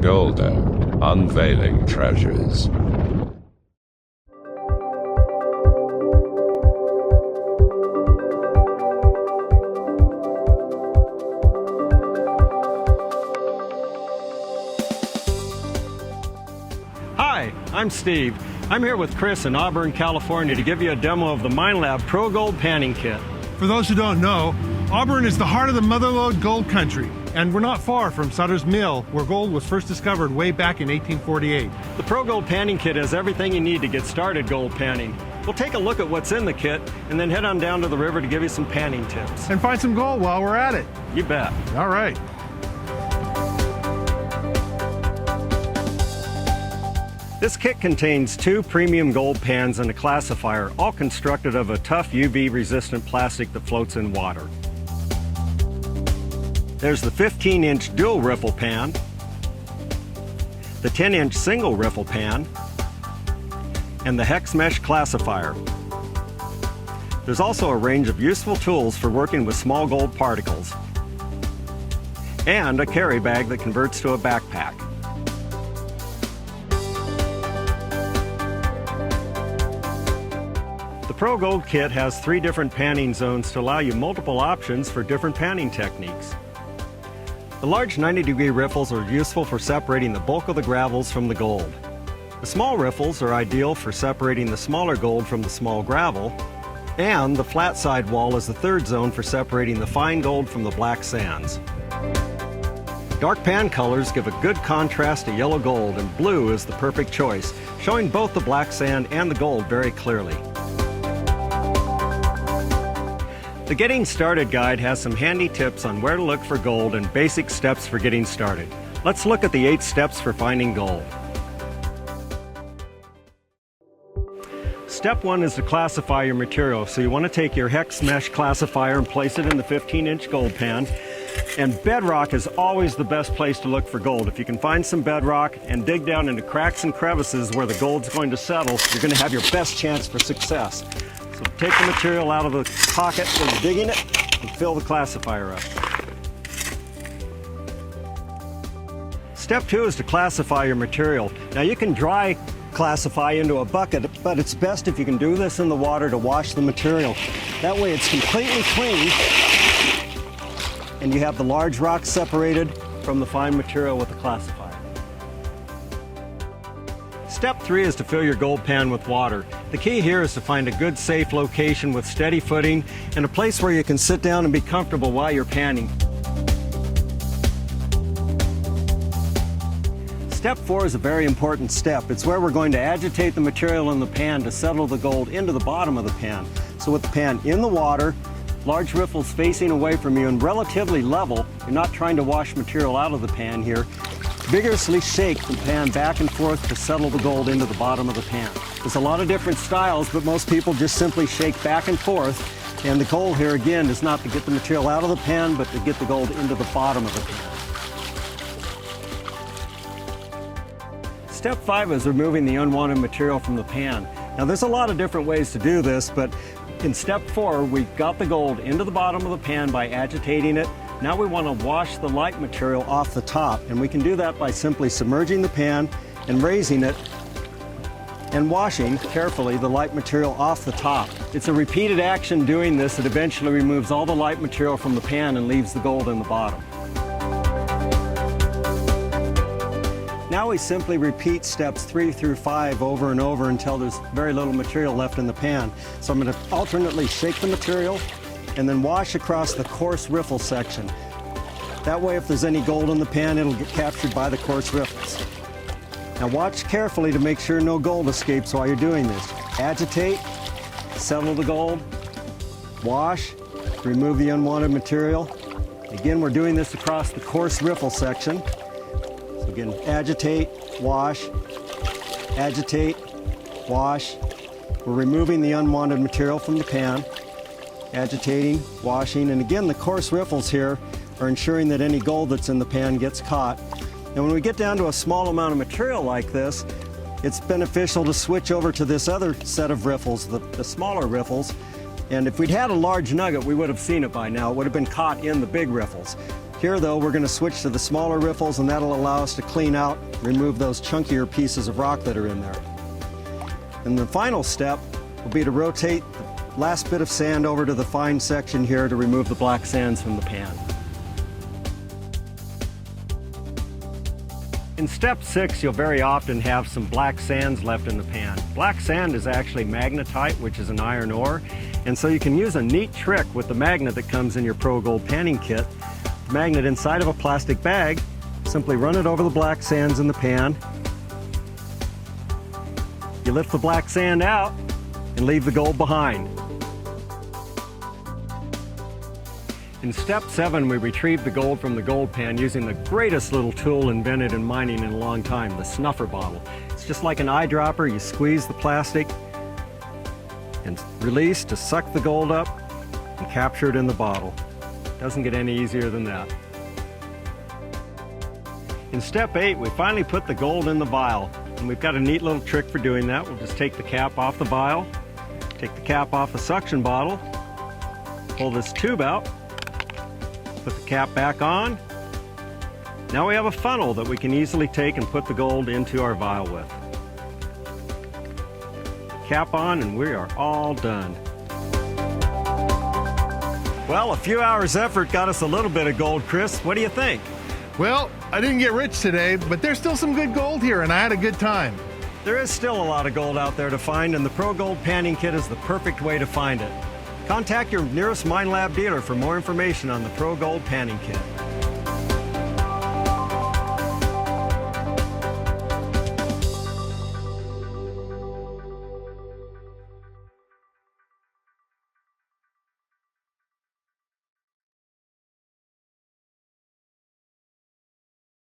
Golden, unveiling treasures. Hi, I'm Steve. I'm here with Chris in Auburn, California to give you a demo of the MineLab Pro Gold Panning Kit. For those who don't know, Auburn is the heart of the Motherlode gold country, and we're not far from Sutter's Mill, where gold was first discovered way back in 1848. The Pro Gold Panning Kit has everything you need to get started gold panning. We'll take a look at what's in the kit and then head on down to the river to give you some panning tips. And find some gold while we're at it. You bet. All right. This kit contains 2 premium gold pans and a classifier, all constructed of a tough UV-resistant plastic that floats in water. There's the 15-inch dual riffle pan, the 10-inch single riffle pan, and the hex mesh classifier. There's also a range of useful tools for working with small gold particles, and a carry bag that converts to a backpack. The Pro Gold Kit has 3 different panning zones to allow you multiple options for different panning techniques. The large 90-degree riffles are useful for separating the bulk of the gravels from the gold. The small riffles are ideal for separating the smaller gold from the small gravel, and the flat side wall is the 3rd zone for separating the fine gold from the black sands. Dark pan colors give a good contrast to yellow gold, and blue is the perfect choice, showing both the black sand and the gold very clearly. The Getting Started guide has some handy tips on where to look for gold and basic steps for getting started. Let's look at the 8 steps for finding gold. Step 1 is to classify your material. So you want to take your hex mesh classifier and place it in the 15-inch gold pan. And bedrock is always the best place to look for gold. If you can find some bedrock and dig down into cracks and crevices where the gold's going to settle, you're going to have your best chance for success. So take the material out of the pocket where you're digging it and fill the classifier up. Step 2 is to classify your material. Now you can dry classify into a bucket, but it's best if you can do this in the water to wash the material. That way it's completely clean and you have the large rocks separated from the fine material with the classifier. Step 3 is to fill your gold pan with water. The key here is to find a good, safe location with steady footing and a place where you can sit down and be comfortable while you're panning. Step 4 is a very important step. It's where we're going to agitate the material in the pan to settle the gold into the bottom of the pan. So with the pan in the water, large riffles facing away from you and relatively level, you're not trying to wash material out of the pan here, vigorously shake the pan back and forth to settle the gold into the bottom of the pan. There's a lot of different styles, but most people just simply shake back and forth. And the goal here again is not to get the material out of the pan, but to get the gold into the bottom of the pan. Step 5 is removing the unwanted material from the pan. Now there's a lot of different ways to do this, but in step 4, we've got the gold into the bottom of the pan by agitating it. Now we want to wash the light material off the top, and we can do that by simply submerging the pan and raising it and washing carefully the light material off the top. It's a repeated action doing this that eventually removes all the light material from the pan and leaves the gold in the bottom. Now we simply repeat steps 3 through 5 over and over until there's very little material left in the pan. So I'm going to alternately shake the material and then wash across the coarse riffle section. That way if there's any gold in the pan, it'll get captured by the coarse riffles. Now watch carefully to make sure no gold escapes while you're doing this. Agitate, settle the gold, wash, remove the unwanted material. Again, we're doing this across the coarse riffle section. So again, agitate, wash, agitate, wash. We're removing the unwanted material from the pan. Agitating, washing, and again the coarse riffles here are ensuring that any gold that's in the pan gets caught. And when we get down to a small amount of material like this, it's beneficial to switch over to this other set of riffles, the smaller riffles, And if we'd had a large nugget, we would have seen it by now. It would have been caught in the big riffles. Here, though, we're going to switch to the smaller riffles, and that'll allow us to clean out, remove those chunkier pieces of rock that are in there. And the final step will be to rotate the last bit of sand over to the fine section here to remove the black sands from the pan. In step 6, you'll very often have some black sands left in the pan. Black sand is actually magnetite, which is an iron ore, and so you can use a neat trick with the magnet that comes in your Pro Gold panning kit. The magnet inside of a plastic bag, simply run it over the black sands in the pan. You lift the black sand out and leave the gold behind. In step 7, we retrieve the gold from the gold pan using the greatest little tool invented in mining in a long time, the snuffer bottle. It's just like an eyedropper. You squeeze the plastic and release to suck the gold up and capture it in the bottle. Doesn't get any easier than that. In step 8, we finally put the gold in the vial, and we've got a neat little trick for doing that. We'll just take the cap off the vial, take the cap off the suction bottle, pull this tube out, put the cap back on. Now we have a funnel that we can easily take and put the gold into our vial with. Cap on and we are all done. Well, a few hours effort got us a little bit of gold, Chris. What do you think? Well, I didn't get rich today, but there's still some good gold here, and I had a good time. There is still a lot of gold out there to find, and the Pro Gold Panning Kit is the perfect way to find it. Contact your nearest Mine Lab dealer for more information on the Pro Gold Panning Kit.